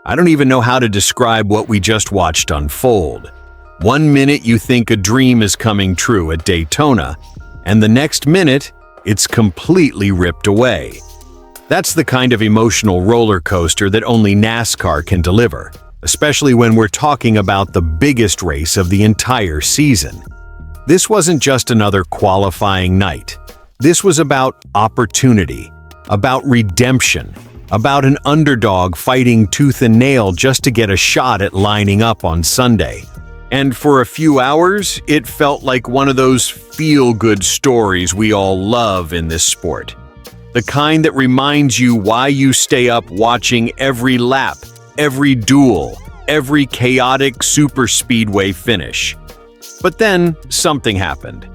I don't even know how to describe what we just watched unfold. One minute you think a dream is coming true at Daytona, and the next minute, it's completely ripped away. That's the kind of emotional roller coaster that only NASCAR can deliver, especially when we're talking about the biggest race of the entire season. This wasn't just another qualifying night. This was about opportunity, about redemption, about an underdog fighting tooth and nail just to get a shot at lining up on Sunday. And for a few hours, it felt like one of those feel-good stories we all love in this sport. The kind that reminds you why you stay up watching every lap, every duel, every chaotic superspeedway finish. But then something happened.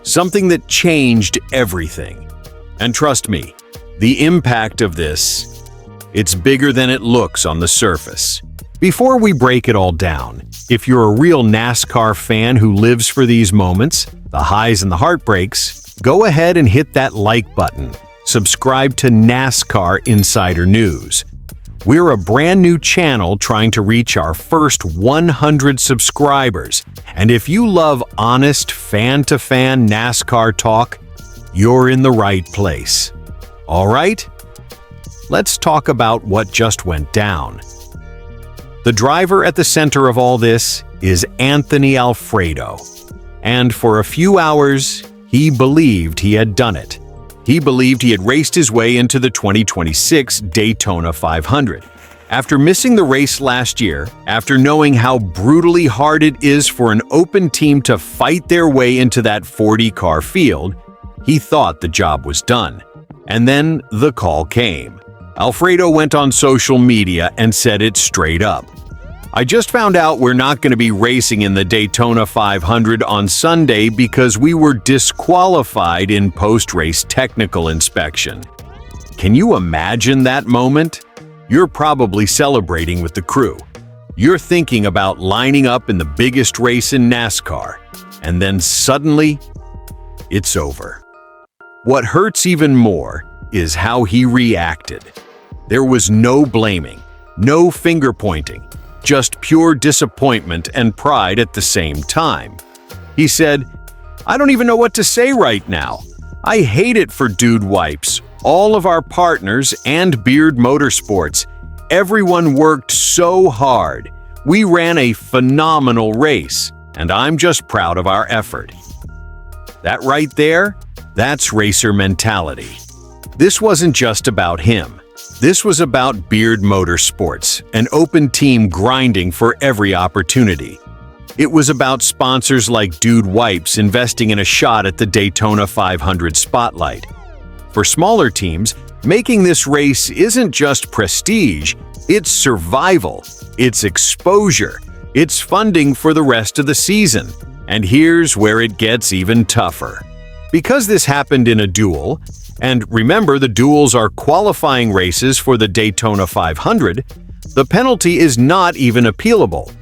Something that changed everything. And trust me, the impact of this, it's bigger than it looks on the surface. Before we break it all down, if you're a real NASCAR fan who lives for these moments, the highs and the heartbreaks, go ahead and hit that like button. Subscribe to NASCAR Insider News. We're a brand new channel trying to reach our first 100 subscribers. And if you love honest, fan-to-fan NASCAR talk, you're in the right place. All right? Let's talk about what just went down. The driver at the center of all this is Anthony Alfredo. And for a few hours, he believed he had done it. He believed he had raced his way into the 2026 Daytona 500. After missing the race last year, after knowing how brutally hard it is for an open team to fight their way into that 40-car field, he thought the job was done. And then the call came. Alfredo went on social media and said it straight up. I just found out we're not going to be racing in the Daytona 500 on Sunday because we were disqualified in post-race technical inspection. Can you imagine that moment? You're probably celebrating with the crew. You're thinking about lining up in the biggest race in NASCAR, and then suddenly, it's over. What hurts even more is how he reacted. There was no blaming, no finger-pointing, just pure disappointment and pride at the same time. He said, "I don't even know what to say right now. I hate it for Dude Wipes, all of our partners, and Beard Motorsports. Everyone worked so hard. We ran a phenomenal race, and I'm just proud of our effort." That right there, that's racer mentality. This wasn't just about him. This was about Beard Motorsports, an open team grinding for every opportunity. It was about sponsors like Dude Wipes investing in a shot at the Daytona 500 spotlight. For smaller teams, making this race isn't just prestige, it's survival, it's exposure, it's funding for the rest of the season. And here's where it gets even tougher. Because this happened in a duel, and remember, the duels are qualifying races for the Daytona 500, the penalty is not even appealable.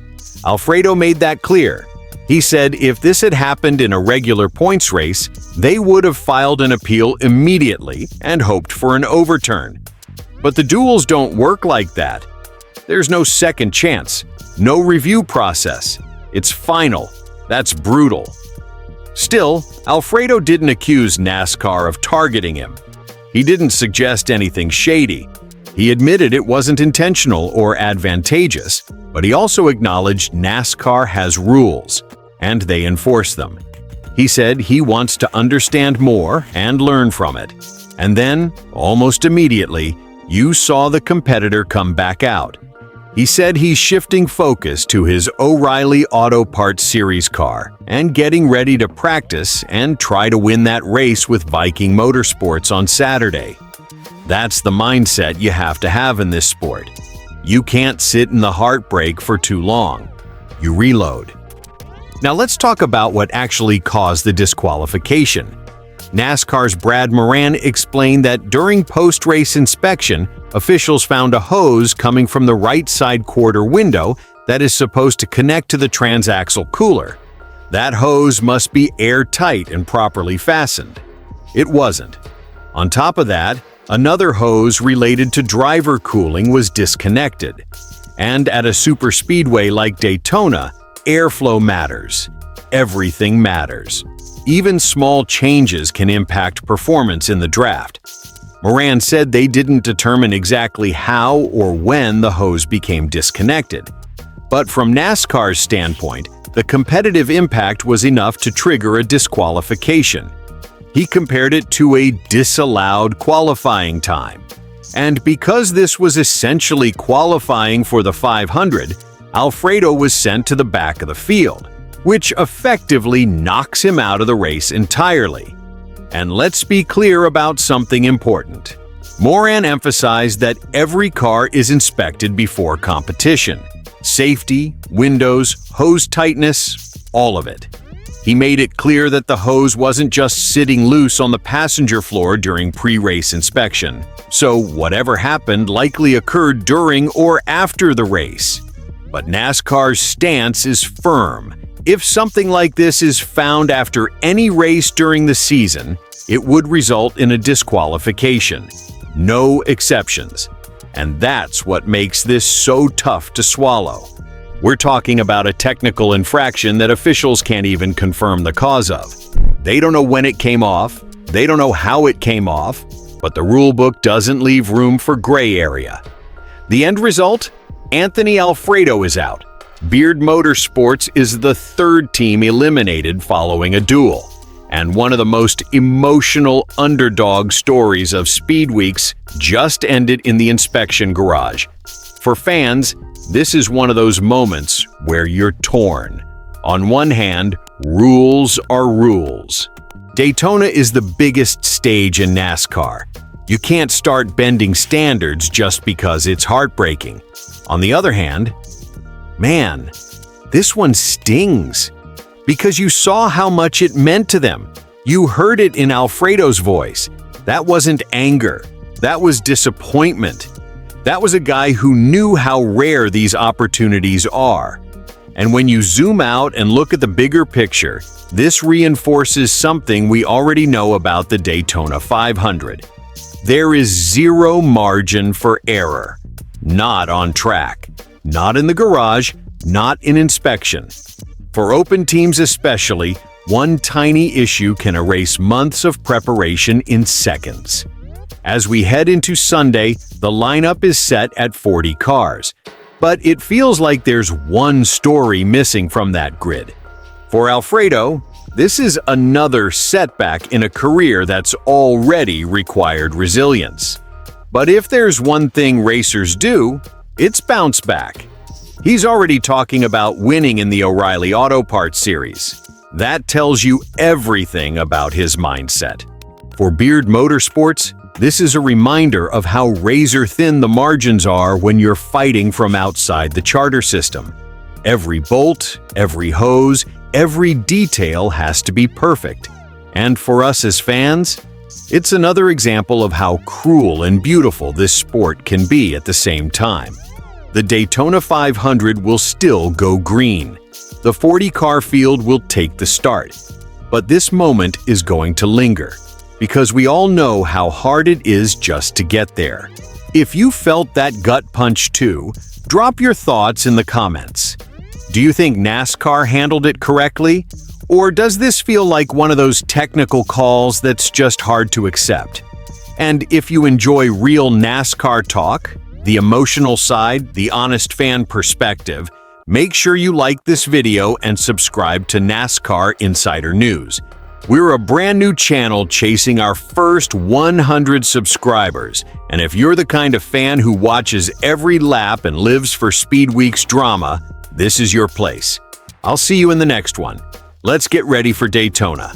Alfredo made that clear. He said if this had happened in a regular points race, they would have filed an appeal immediately and hoped for an overturn. But the duels don't work like that. There's no second chance, no review process. It's final. That's brutal. Still, Alfredo didn't accuse NASCAR of targeting him. He didn't suggest anything shady. He admitted it wasn't intentional or advantageous, but he also acknowledged NASCAR has rules, and they enforce them. He said he wants to understand more and learn from it. And then, almost immediately, you saw the competitor come back out. He said he's shifting focus to his O'Reilly Auto Parts Series car and getting ready to practice and try to win that race with Viking Motorsports on Saturday. That's the mindset you have to have in this sport. You can't sit in the heartbreak for too long. You reload. Now let's talk about what actually caused the disqualification. NASCAR's Brad Moran explained that during post-race inspection, officials found a hose coming from the right side quarter window that is supposed to connect to the transaxle cooler. That hose must be airtight and properly fastened. It wasn't. On top of that, another hose related to driver cooling was disconnected. And at a superspeedway like Daytona, airflow matters. Everything matters. Even small changes can impact performance in the draft. Moran said they didn't determine exactly how or when the hose became disconnected. But from NASCAR's standpoint, the competitive impact was enough to trigger a disqualification. He compared it to a disallowed qualifying time. And because this was essentially qualifying for the 500, Alfredo was sent to the back of the field, which effectively knocks him out of the race entirely. And let's be clear about something important. Moran emphasized that every car is inspected before competition. Safety, windows, hose tightness, all of it. He made it clear that the hose wasn't just sitting loose on the passenger floor during pre-race inspection. So whatever happened likely occurred during or after the race. But NASCAR's stance is firm. If something like this is found after any race during the season, it would result in a disqualification. No exceptions. And that's what makes this so tough to swallow. We're talking about a technical infraction that officials can't even confirm the cause of. They don't know when it came off, they don't know how it came off, but the rulebook doesn't leave room for gray area. The end result? Anthony Alfredo is out. Beard Motorsports is the third team eliminated following a duel. And one of the most emotional underdog stories of Speed Weeks just ended in the inspection garage. For fans, this is one of those moments where you're torn. On one hand, rules are rules. Daytona is the biggest stage in NASCAR. You can't start bending standards just because it's heartbreaking. On the other hand, man, this one stings. Because you saw how much it meant to them. You heard it in Alfredo's voice. That wasn't anger. That was disappointment. That was a guy who knew how rare these opportunities are. And when you zoom out and look at the bigger picture, this reinforces something we already know about the Daytona 500. There is zero margin for error. Not on track. Not in the garage. Not in inspection. For open teams especially, one tiny issue can erase months of preparation in seconds. As we head into Sunday, the lineup is set at 40 cars. But it feels like there's one story missing from that grid. For Alfredo, this is another setback in a career that's already required resilience. But if there's one thing racers do, it's bounce back. He's already talking about winning in the O'Reilly Auto Parts series. That tells you everything about his mindset. For Beard Motorsports, this is a reminder of how razor-thin the margins are when you're fighting from outside the charter system. Every bolt, every hose, every detail has to be perfect. And for us as fans, it's another example of how cruel and beautiful this sport can be at the same time. The Daytona 500 will still go green. The 40-car field will take the start. But this moment is going to linger, because we all know how hard it is just to get there. If you felt that gut punch too, drop your thoughts in the comments. Do you think NASCAR handled it correctly? Or does this feel like one of those technical calls that's just hard to accept? And if you enjoy real NASCAR talk, the emotional side, the honest fan perspective, make sure you like this video and subscribe to NASCAR Insider News. We're a brand new channel chasing our first 100 subscribers, and if you're the kind of fan who watches every lap and lives for Speed Week's drama, this is your place. I'll see you in the next one. Let's get ready for Daytona.